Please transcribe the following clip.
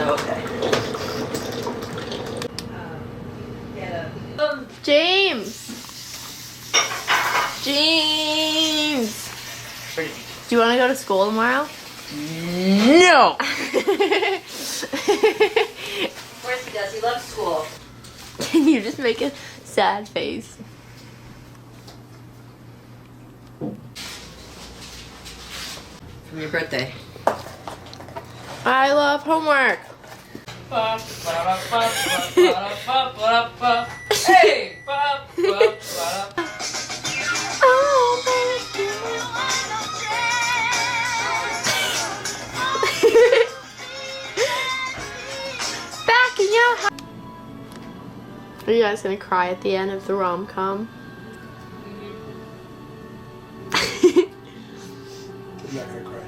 so okay. James! James! Do you want to go to school tomorrow? No! Of course he does. He loves school. Can you just make a sad face? For your birthday. I love homework. Hey! Back in your house. Are you guys gonna cry at the end of the rom-com? I'm not gonna cry.